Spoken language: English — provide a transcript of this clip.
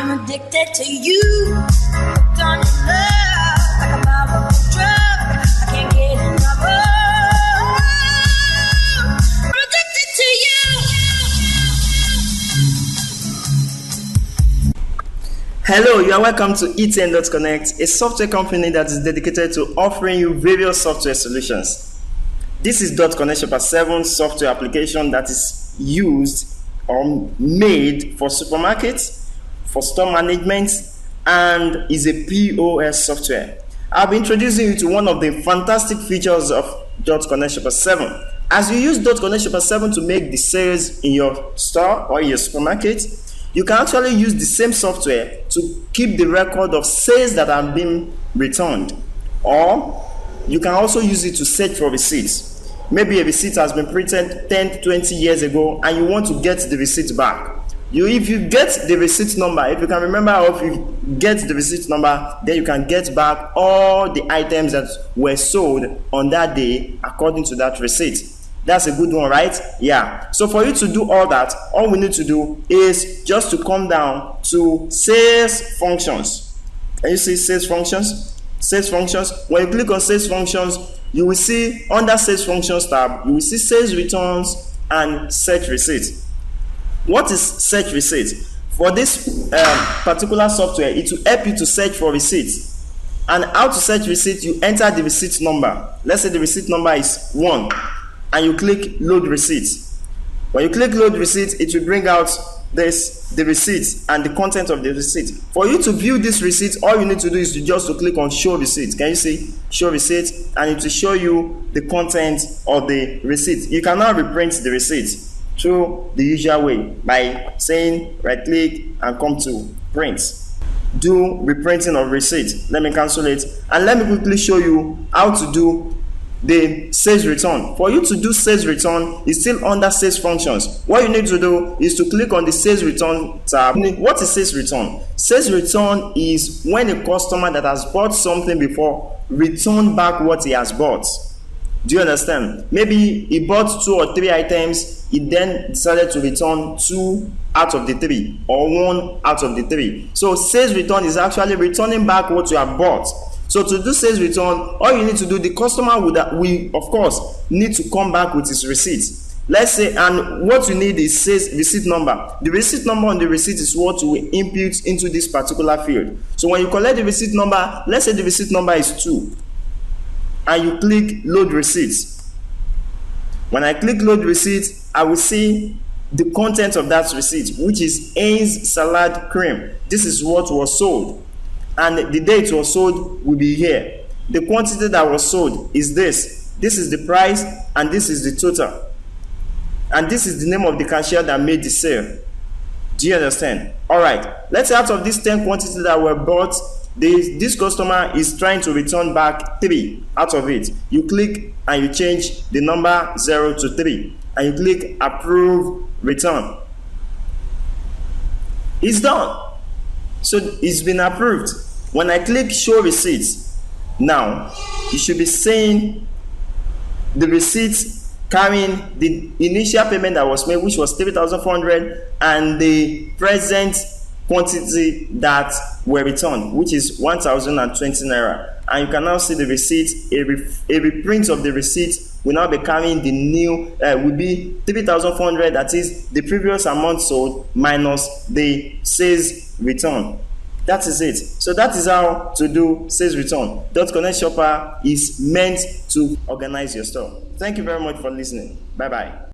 I'm addicted to you. Hooked on your love, like a powerful drug. I can't get enough. I'm addicted to you. Hello, you are welcome to ETN.Connect, a software company that is dedicated to offering you various software solutions. This is .Connect Shopper 7 software application that is used or made for supermarkets, for store management, and is a POS software. I'll be introducing you to one of the fantastic features of .Connect Shopper 7. As you use .Connect Shopper 7 to make the sales in your store or in your supermarket, you can actually use the same software to keep the record of sales that are being returned. Or you can also use it to search for receipts. Maybe a receipt has been printed 10 to 20 years ago and you want to get the receipt back. If you get the receipt number, if you can remember, or if you get the receipt number, then you can get back all the items that were sold on that day according to that receipt. That's a good one, right? Yeah. So for you to do all that, all we need to do is just to come down to sales functions. Can you see sales functions? Sales functions. When you click on sales functions, you will see under sales functions tab, you will see sales returns and search receipts. What is search receipts? For this particular software, it will help you to search for receipts. And how to search receipts? You enter the receipt number. Let's say the receipt number is 1, and you click load receipts. When you click load receipts, it will bring out the receipt and the content of the receipt. For you to view this receipt, all you need to do is to click on show receipt. Can you see show receipt? And it will show you the content of the receipt. You can now reprint the receipt through the usual way by saying right click and come to print. Do reprinting of receipt. Let me cancel it and let me quickly show you how to do the sales return. For you to do sales return, is still under sales functions. What you need to do is to click on the sales return tab. What is sales return? Sales return is when a customer that has bought something before return back what he has bought. Do you understand? Maybe he bought 2 or 3 items, he then decided to return 2 out of the 3 or 1 out of the 3. So sales return is actually returning back what you have bought. So to do sales return, all you need to do, the customer will of course need to come back with his receipt. Let's say, and what you need is sales receipt number. The receipt number on the receipt is what you will input into this particular field. So when you collect the receipt number, let's say the receipt number is 2, and you click load receipts. When I click load receipt, I will see the content of that receipt, which is Heinz salad cream. This is what was sold. And the date it was sold will be here. The quantity that was sold is this. This is the price and this is the total. And this is the name of the cashier that made the sale. Do you understand? Alright, let's say out of these 10 quantities that were bought, this customer is trying to return back 3 out of it. You click and you change the number 0 to 3 and you click approve return. It's done. So it's been approved. When I click show receipts, now you should be seeing the receipts carrying the initial payment that was made, which was 3,400, and the present quantity that were returned, which is 1,020 naira. And you can now see the receipt. A reprint of the receipt will now be carrying the new will be 3,400, that is the previous amount sold minus the sales return. That is it. So that is how to do sales return. .Connect Shopper is meant to organize your store. Thank you very much for listening. Bye bye.